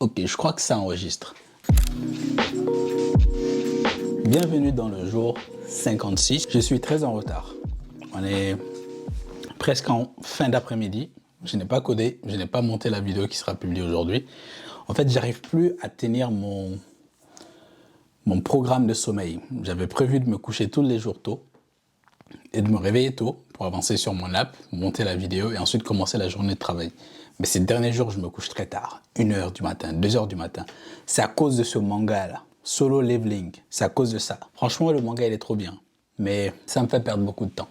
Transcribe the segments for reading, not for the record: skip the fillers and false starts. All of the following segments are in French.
Ok, je crois que ça enregistre. Bienvenue dans le jour 56. Je suis très en retard. On est presque en fin d'après-midi. Je n'ai pas codé, je n'ai pas monté la vidéo qui sera publiée aujourd'hui. En fait, j'arrive plus à tenir mon programme de sommeil. J'avais prévu de me coucher tous les jours tôt et de me réveiller tôt pour avancer sur mon app, monter la vidéo et ensuite commencer la journée de travail. Mais ces derniers jours, je me couche très tard. 1h du matin, 2h du matin. C'est à cause de ce manga-là. Solo Leveling. C'est à cause de ça. Franchement, le manga, il est trop bien. Mais ça me fait perdre beaucoup de temps.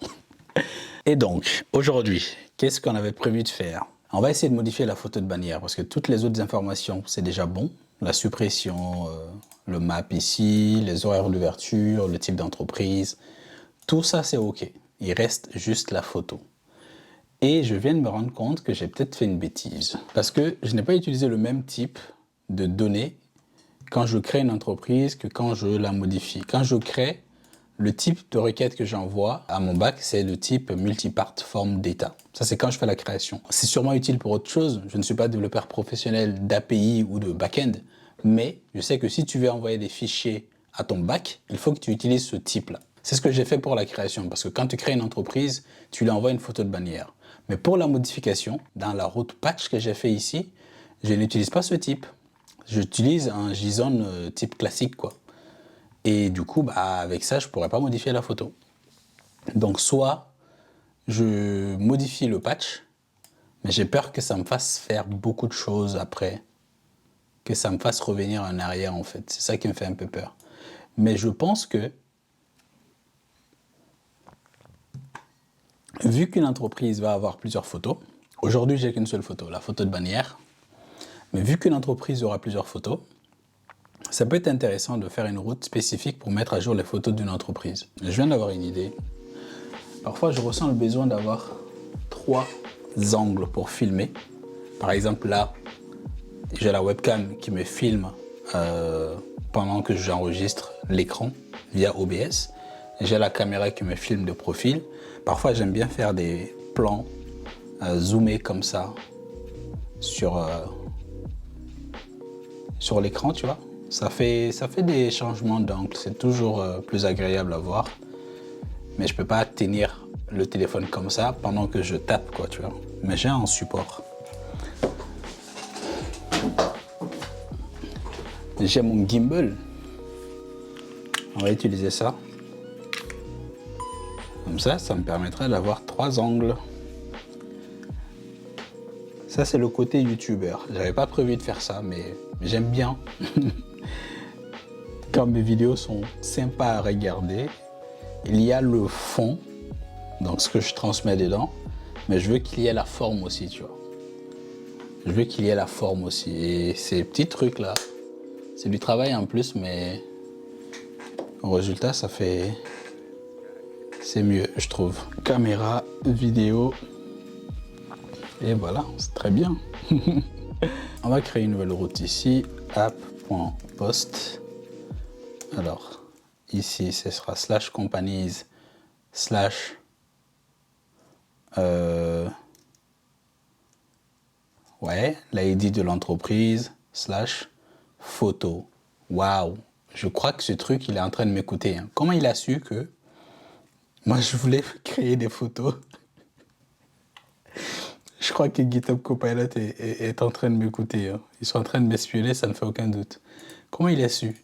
Et donc, aujourd'hui, qu'est-ce qu'on avait prévu de faire? On va essayer de modifier la photo de bannière parce que toutes les autres informations, c'est déjà bon. La suppression, le map ici, les horaires d'ouverture, le type d'entreprise. Tout ça, c'est OK. Il reste juste la photo. Et je viens de me rendre compte que j'ai peut-être fait une bêtise. Parce que je n'ai pas utilisé le même type de données quand je crée une entreprise que quand je la modifie. Quand je crée, le type de requête que j'envoie à mon bac, c'est le type multipart form data. Ça, c'est quand je fais la création. C'est sûrement utile pour autre chose. Je ne suis pas développeur professionnel d'API ou de back-end, mais je sais que si tu veux envoyer des fichiers à ton bac, il faut que tu utilises ce type-là. C'est ce que j'ai fait pour la création, parce que quand tu crées une entreprise, tu lui envoies une photo de bannière. Mais pour la modification, dans la route patch que j'ai fait ici, je n'utilise pas ce type. J'utilise un JSON type classique, quoi. Et du coup, avec ça, je ne pourrais pas modifier la photo. Donc, soit je modifie le patch, mais j'ai peur que ça me fasse faire beaucoup de choses après, que ça me fasse revenir en arrière, en fait. C'est ça qui me fait un peu peur. Mais je pense que, vu qu'une entreprise va avoir plusieurs photos, aujourd'hui, j'ai qu'une seule photo, la photo de bannière, mais vu qu'une entreprise aura plusieurs photos, ça peut être intéressant de faire une route spécifique pour mettre à jour les photos d'une entreprise. Je viens d'avoir une idée. Parfois, je ressens le besoin d'avoir 3 angles pour filmer. Par exemple, là, j'ai la webcam qui me filme pendant que j'enregistre l'écran via OBS. J'ai la caméra qui me filme de profil. Parfois, j'aime bien faire des plans zoomés comme ça sur l'écran, tu vois. Ça fait des changements d'angle. C'est toujours plus agréable à voir. Mais je peux pas tenir le téléphone comme ça pendant que je tape, quoi, tu vois. Mais j'ai un support. J'ai mon gimbal. On va utiliser ça. Comme ça, ça me permettrait d'avoir 3 angles. Ça, c'est le côté youtubeur. J'avais pas prévu de faire ça, mais j'aime bien. Quand mes vidéos sont sympas à regarder, il y a le fond, donc ce que je transmets dedans, mais je veux qu'il y ait la forme aussi, tu vois. Je veux qu'il y ait la forme aussi. Et ces petits trucs-là, c'est du travail en plus, mais au résultat, ça fait... c'est mieux, je trouve. Caméra, vidéo, et voilà, c'est très bien. On va créer une nouvelle route ici, app.post. Alors, ici, ce sera /companies/ ouais, l'ID de l'entreprise, /photo. Waouh, je crois que ce truc, il est en train de m'écouter. Hein. Comment il a su que moi, je voulais créer des photos? Je crois que GitHub Copilot est en train de m'écouter. Hein. Ils sont en train de m'espionner, ça ne fait aucun doute. Comment il a su?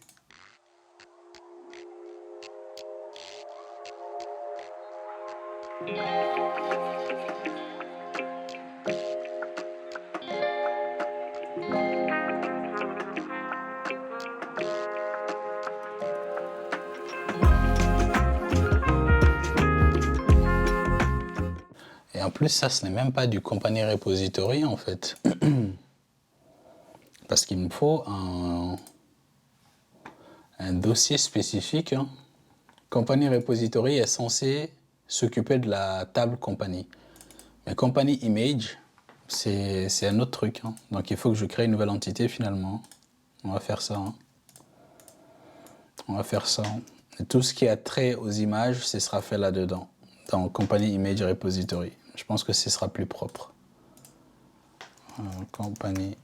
Et en plus, ça, ce n'est même pas du company repository, en fait. Parce qu'il me faut un dossier spécifique. Hein. Company repository est censé s'occuper de la table company. Mais company image, c'est un autre truc. Hein. Donc, il faut que je crée une nouvelle entité, finalement. On va faire ça. Hein. On va faire ça. Et tout ce qui a trait aux images, ce sera fait là-dedans, dans company image repository. Je pense que ce sera plus propre. Company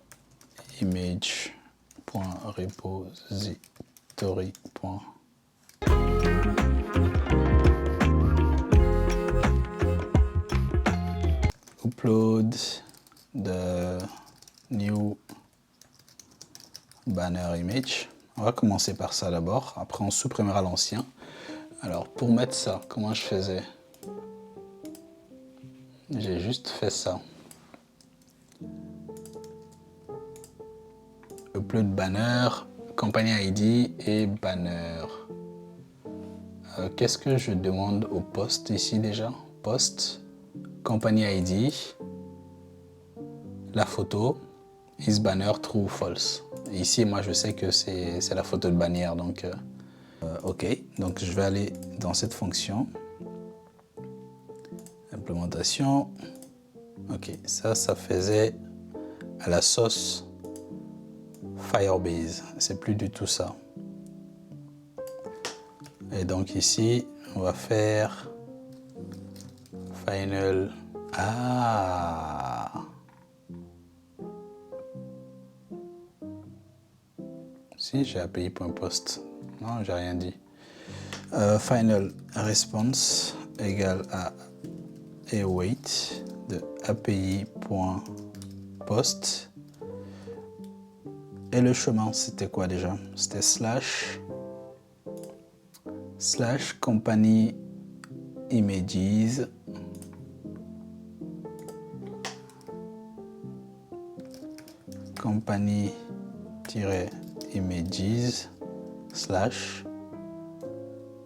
image.repository. Upload the new banner image. On va commencer par ça d'abord, après on supprimera l'ancien. Alors pour mettre ça, comment je faisais? J'ai juste fait ça. Upload banner, company ID et banner. Qu'est-ce que je demande au post ici déjà? Post, company ID, la photo, is banner true ou false. Et ici, moi, je sais que c'est la photo de bannière, donc OK. Donc, je vais aller dans cette fonction. Implémentation. OK, ça faisait à la sauce Firebase. C'est plus du tout ça. Et donc ici, on va faire final. Ah! Si, j'ai API.post. Non, j'ai rien dit. Final response égale à await de API.post. Et le chemin, c'était quoi déjà? C'était slash company images company-images slash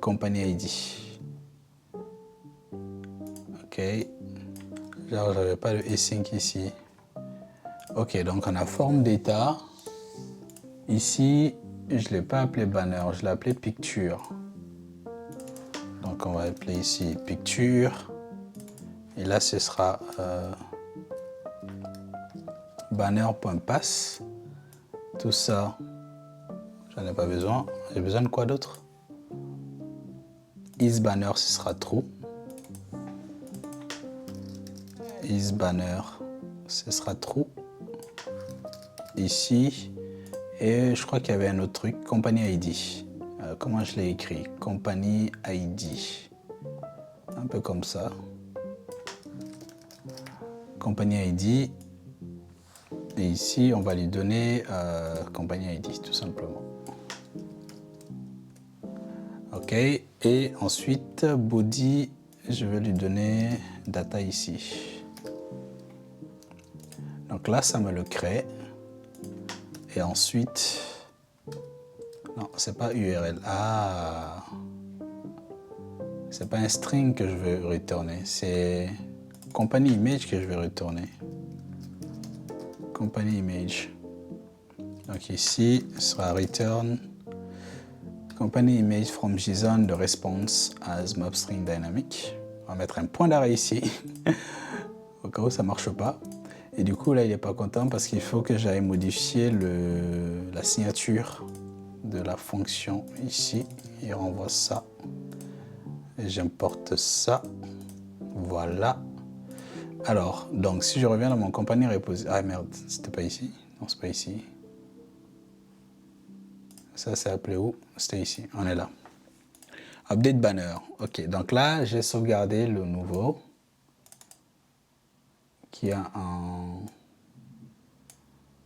company ID. OK. Genre, j'avais pas le async ici. OK, donc on a form data. Ici, je ne l'ai pas appelé banner, je l'ai appelé picture. Donc on va appeler ici picture. Et là, ce sera banner.pass. Tout ça, j'en ai pas besoin. J'ai besoin de quoi d'autre? isBanner, ce sera true. isBanner, ce sera true. Ici. Et je crois qu'il y avait un autre truc, company ID. Comment je l'ai écrit? Company ID. Un peu comme ça. Company ID. Et ici, on va lui donner company ID, tout simplement. OK. Et ensuite, body, je vais lui donner data ici. Donc là, ça me le crée. Et ensuite, non, c'est pas URL. Ah, c'est pas un string que je veux retourner, c'est company image que je vais retourner. Company image. Donc ici, ce sera return company image from JSON the response as mob string dynamic. On va mettre un point d'arrêt ici, au cas où ça marche pas. Et du coup, là, il n'est pas content parce qu'il faut que j'aille modifier la signature de la fonction ici. Il renvoie ça. Et j'importe ça. Voilà. Alors, donc, si je reviens dans mon compagnie repository... Ah merde, c'était pas ici. Non, c'est pas ici. Ça, c'est appelé où? C'était ici. On est là. Update banner. OK, donc là, j'ai sauvegardé le nouveau qui a un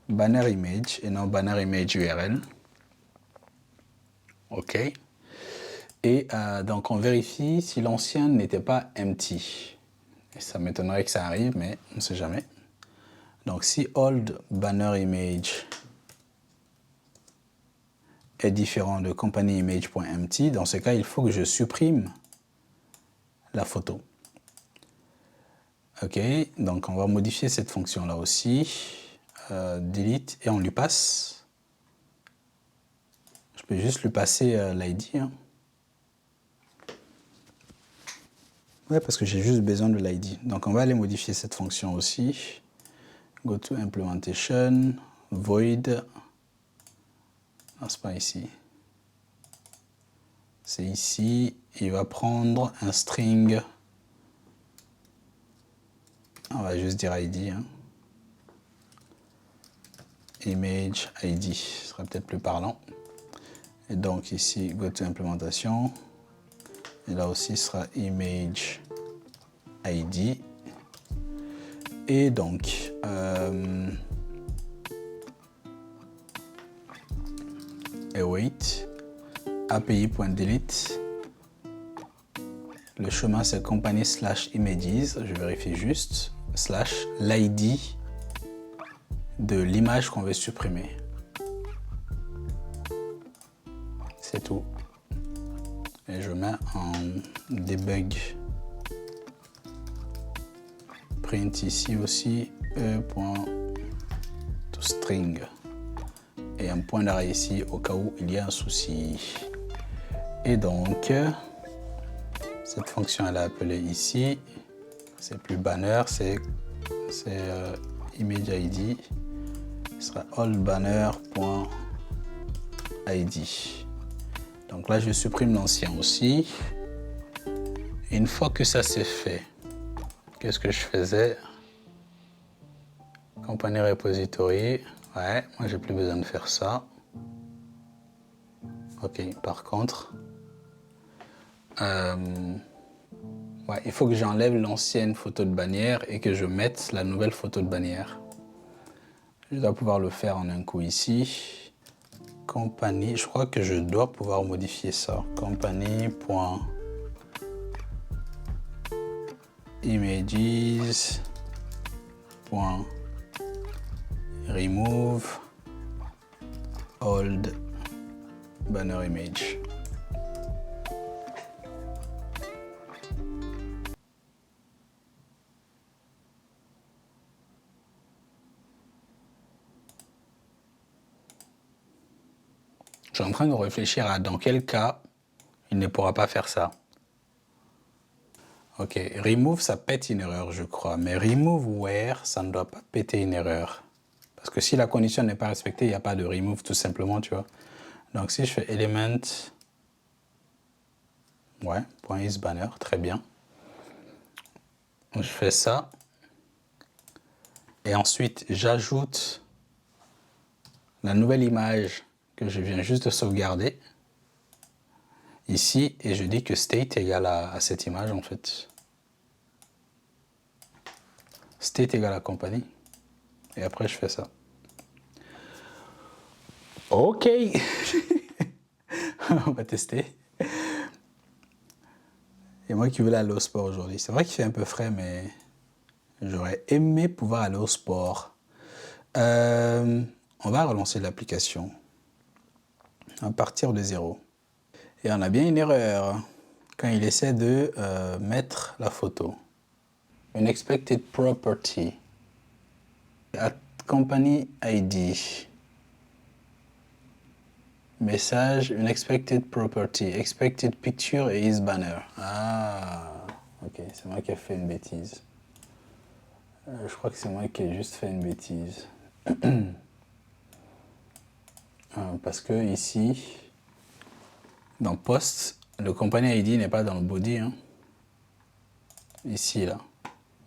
banner image et non banner image URL. OK. Et donc, on vérifie si l'ancien n'était pas empty. Et ça m'étonnerait que ça arrive, mais on ne sait jamais. Donc, si old banner image est différent de company image.empty, dans ce cas, il faut que je supprime la photo. OK, donc on va modifier cette fonction-là aussi. Delete, et on lui passe. Je peux juste lui passer l'ID. Hein. Ouais, parce que j'ai juste besoin de l'ID. Donc on va aller modifier cette fonction aussi. Go to implementation, void. Non, c'est pas ici. C'est ici. Il va prendre un string. On va juste dire ID. Hein. image ID, ce sera peut-être plus parlant. Et donc ici, go to implémentation. Et là aussi, ce sera image ID. Et donc, await, API.delete. Le chemin, c'est company / images. Je vérifie juste. / l'ID de l'image qu'on veut supprimer. C'est tout. Et je mets en debug print ici aussi e.toString et un point d'arrêt ici au cas où il y a un souci. Et donc cette fonction elle est appelée ici, c'est plus banner, c'est image ID, ce sera allBanner.id. Donc là je supprime l'ancien aussi. Et une fois que ça c'est fait, qu'est-ce que je faisais? Company repository. Ouais, moi j'ai plus besoin de faire ça. Ok, par contre, ouais, il faut que j'enlève l'ancienne photo de bannière et que je mette la nouvelle photo de bannière. Je dois pouvoir le faire en un coup ici. Company, je crois que je dois pouvoir modifier ça. Company.images.remove old banner image. Je suis en train de réfléchir à dans quel cas il ne pourra pas faire ça. Ok, remove ça pète une erreur je crois, mais remove where ça ne doit pas péter une erreur. Parce que si la condition n'est pas respectée, il n'y a pas de remove tout simplement, tu vois. Donc si je fais element, ouais, .isBanner, très bien. Je fais ça. Et ensuite, j'ajoute la nouvelle image que je viens juste de sauvegarder ici et je dis que state égale à cette image en fait. State égale à compagnie. Et après, je fais ça. Ok. On va tester. Et moi qui voulais aller au sport aujourd'hui. C'est vrai qu'il fait un peu frais, mais j'aurais aimé pouvoir aller au sport. On va relancer l'application à partir de 0. Et on a bien une erreur quand il essaie de mettre la photo. Une expected property. At company ID. Message, une expected property. Expected picture et isBanner. Ah, ok, c'est moi qui ai fait une bêtise. Je crois que c'est moi qui ai juste fait une bêtise. Parce que ici, dans post, le company ID n'est pas dans le body. Hein. Ici, là.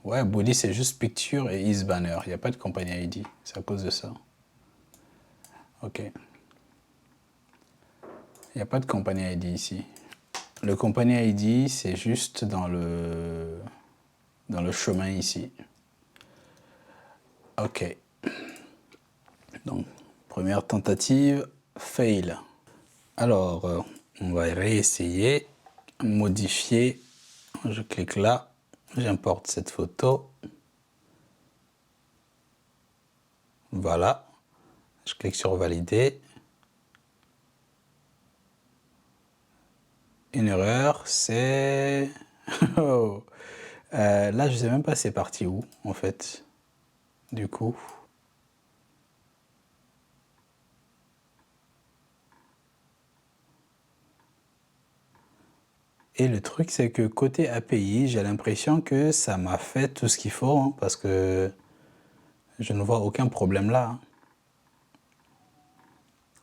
Ouais, body, c'est juste picture et isBanner. Il n'y a pas de company ID. C'est à cause de ça. Ok. Il n'y a pas de company ID ici. Le company ID, c'est juste dans le chemin ici. Ok. Donc, première tentative, fail. Alors, on va réessayer, modifier. Je clique là, j'importe cette photo. Voilà. Je clique sur valider. Une erreur, c'est... là, je sais même pas c'est parti où, en fait. Du coup... Et le truc, c'est que côté API, j'ai l'impression que ça m'a fait tout ce qu'il faut, hein, parce que je ne vois aucun problème là. Hein.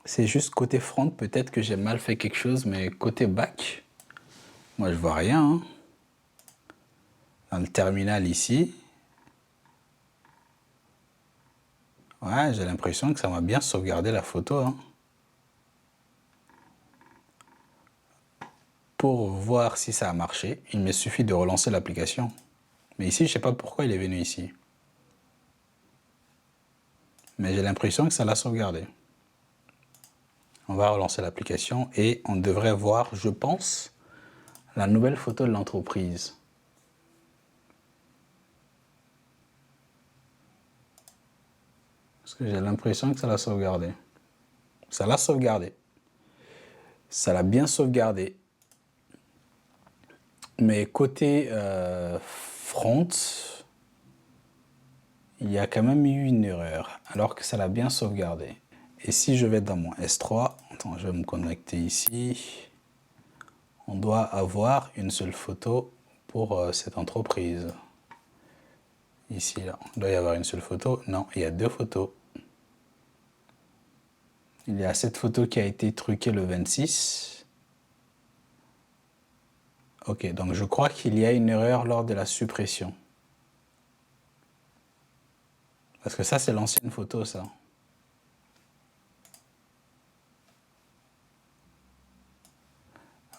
C'est juste côté front, peut-être que j'ai mal fait quelque chose, mais côté back, moi je vois rien. Hein. Dans le terminal ici. Ouais, j'ai l'impression que ça m'a bien sauvegardé la photo, hein. Pour voir si ça a marché, il me suffit de relancer l'application. Mais ici, je sais pas pourquoi il est venu ici. Mais j'ai l'impression que ça l'a sauvegardé. On va relancer l'application et on devrait voir, je pense, la nouvelle photo de l'entreprise. Parce que j'ai l'impression que ça l'a sauvegardé. Ça l'a sauvegardé. Ça l'a bien sauvegardé. Mais côté front, il y a quand même eu une erreur, alors que ça l'a bien sauvegardé. Et si je vais dans mon S3, attends, je vais me connecter ici. On doit avoir une seule photo pour cette entreprise. Ici, là, il doit y avoir une seule photo. Non, il y a deux photos. Il y a cette photo qui a été truquée le 26. Ok, donc je crois qu'il y a une erreur lors de la suppression. Parce que ça, c'est l'ancienne photo, ça.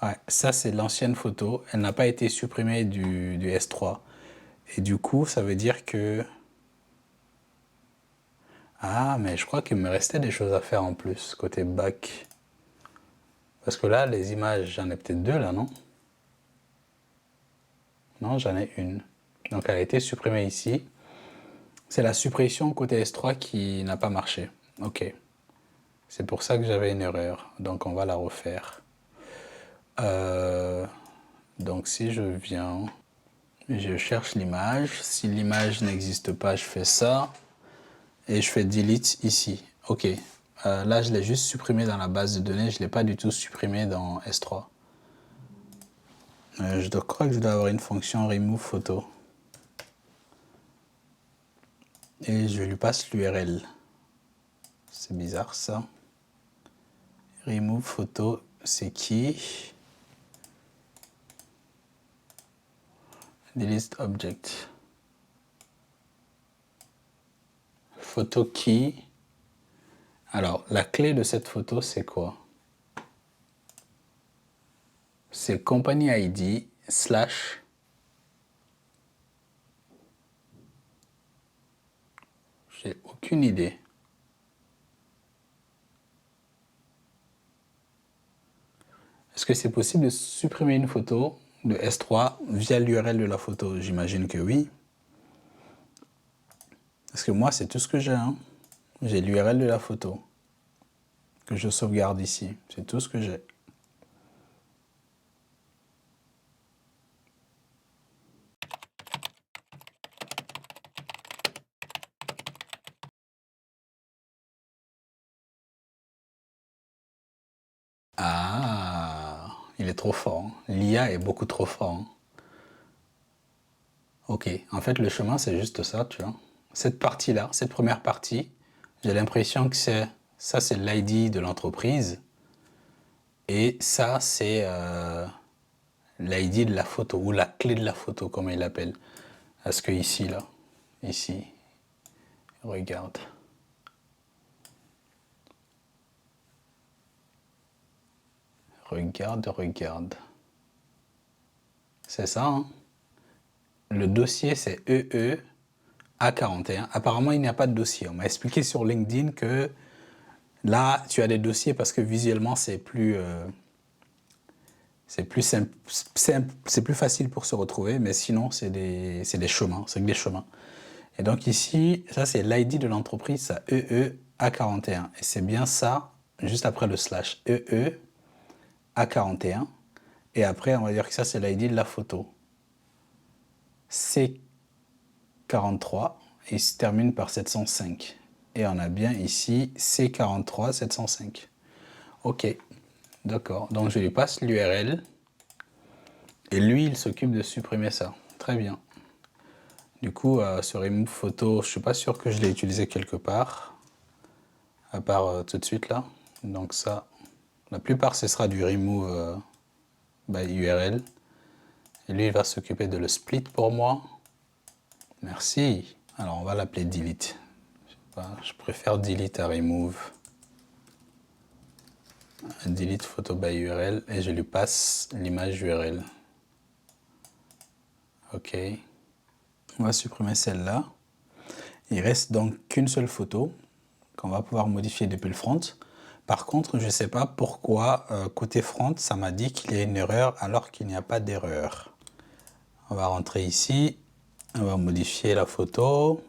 Ouais, ça, c'est l'ancienne photo. Elle n'a pas été supprimée du S3. Et du coup, ça veut dire que... Ah, mais je crois qu'il me restait des choses à faire en plus, côté back. Parce que là, les images, j'en ai peut-être deux, là, non? Non, j'en ai une. Donc, elle a été supprimée ici. C'est la suppression côté S3 qui n'a pas marché. Ok. C'est pour ça que j'avais une erreur. Donc, on va la refaire. Donc, si je viens... Je cherche l'image. Si l'image n'existe pas, je fais ça. Et je fais delete ici. Ok. Là, je l'ai juste supprimé dans la base de données. Je ne l'ai pas du tout supprimé dans S3. Je crois que je dois avoir une fonction remove photo. Et je lui passe l'URL. C'est bizarre ça. Remove photo, c'est qui? Delete object. Photo qui? Alors, la clé de cette photo, c'est quoi? C'est company ID slash. J'ai aucune idée. Est-ce que c'est possible de supprimer une photo de S3 via l'URL de la photo? J'imagine que oui. Parce que moi, c'est tout ce que j'ai, hein. J'ai l'URL de la photo que je sauvegarde ici. C'est tout ce que j'ai. Ah, il est trop fort, hein. L'IA est beaucoup trop fort, hein. Ok, en fait, le chemin, c'est juste ça, tu vois. Cette partie-là, cette première partie, j'ai l'impression que ça, c'est l'ID de l'entreprise. Et ça, c'est l'ID de la photo, ou la clé de la photo, comme il l'appelle. Parce que ici, là, ici, regarde. Regarde. C'est ça, hein. Le dossier, c'est EE-A41. Apparemment, il n'y a pas de dossier. On m'a expliqué sur LinkedIn que là, tu as des dossiers parce que visuellement, c'est plus simple, c'est plus facile pour se retrouver, mais sinon, c'est des chemins, c'est que des chemins. Et donc ici, ça, c'est l'ID de l'entreprise, ça, EE-A41. Et c'est bien ça, juste après le slash, EE-A41. Et après, on va dire que ça, c'est l'ID de la photo. C43, et il se termine par 705. Et on a bien ici C43 705. Ok, d'accord. Donc je lui passe l'URL. Et lui, il s'occupe de supprimer ça. Très bien. Du coup, ce remove photo, je suis pas sûr que je l'ai utilisé quelque part. À part tout de suite là. Donc ça, la plupart, ce sera du remove by URL. Et lui, il va s'occuper de le split pour moi. Merci. Alors, on va l'appeler delete. Je préfère delete à remove. Delete photo by URL et je lui passe l'image URL. OK. On va supprimer celle-là. Il reste donc qu'une seule photo qu'on va pouvoir modifier depuis le front. Par contre, je ne sais pas pourquoi côté front, ça m'a dit qu'il y a une erreur alors qu'il n'y a pas d'erreur. On va rentrer ici. On va modifier la photo.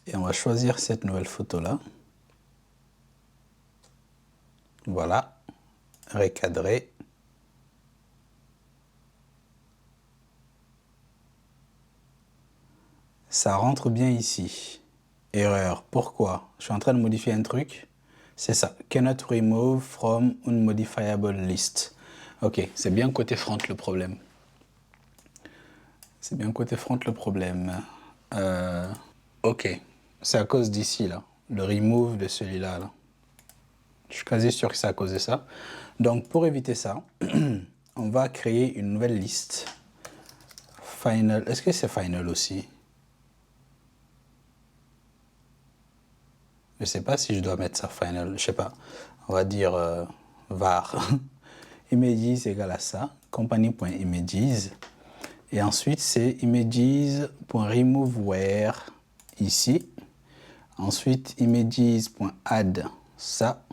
Et on va choisir cette nouvelle photo-là. Voilà. Recadrer. Ça rentre bien ici. Erreur. Pourquoi? Je suis en train de modifier un truc. C'est ça. Cannot remove from unmodifiable list. Ok, c'est bien côté front le problème. C'est bien côté front le problème. Ok, c'est à cause d'ici là. Le remove de celui-là. Là. Je suis quasi sûr que c'est à cause de ça. Donc pour éviter ça, on va créer une nouvelle liste. Final. Est-ce que c'est final aussi? Je ne sais pas si je dois mettre ça final. Je sais pas. On va dire var. Images égale à ça. Company.images. Et ensuite, c'est images.removewhere ici. Ensuite, images.add ça.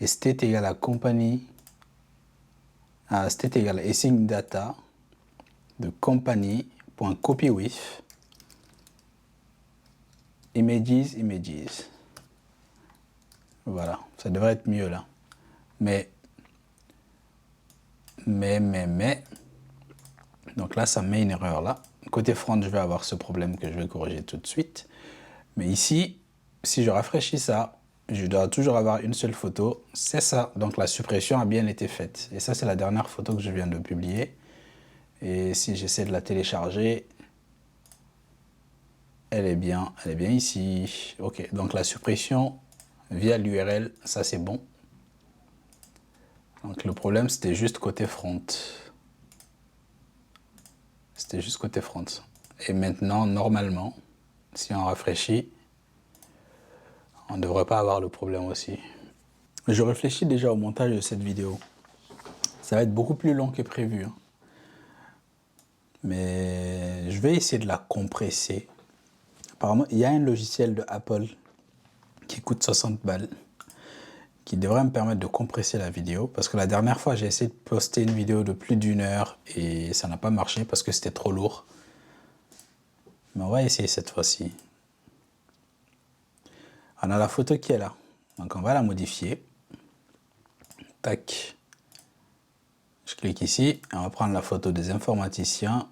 Et state égale à company. State égale à async data de company.copywith. Images. Voilà, ça devrait être mieux là. Mais. Donc là, ça met une erreur là. Côté front, je vais avoir ce problème que je vais corriger tout de suite. Mais ici, si je rafraîchis ça, je dois toujours avoir une seule photo. C'est ça. Donc la suppression a bien été faite. Et ça, c'est la dernière photo que je viens de publier. Et si j'essaie de la télécharger, elle est bien ici. Ok, donc la suppression via l'URL, ça c'est bon. Donc le problème, c'était juste côté front. C'était juste côté front. Et maintenant, normalement, si on rafraîchit, on ne devrait pas avoir le problème aussi. Je réfléchis déjà au montage de cette vidéo. Ça va être beaucoup plus long que prévu. Hein. Mais je vais essayer de la compresser. Apparemment, il y a un logiciel de Apple qui coûte 60 balles qui devrait me permettre de compresser la vidéo. Parce que la dernière fois, j'ai essayé de poster une vidéo de plus d'1 heure et ça n'a pas marché parce que c'était trop lourd. Mais on va essayer cette fois-ci. On a la photo qui est là. Donc on va la modifier. Tac. Je clique ici et on va prendre la photo des informaticiens.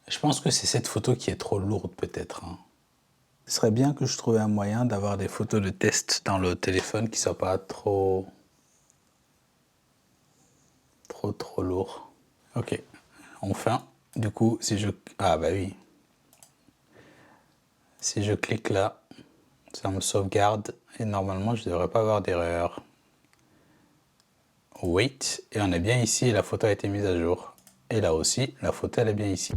Je pense que c'est cette photo qui est trop lourde peut-être. Hein. Ce serait bien que je trouve un moyen d'avoir des photos de test dans le téléphone qui ne soient pas trop lourd. Ok, enfin, du coup, si je... Ah bah oui. Si je clique là, ça me sauvegarde et normalement, je ne devrais pas avoir d'erreur. Wait, et on est bien ici, la photo a été mise à jour. Et là aussi, la photo elle est bien ici.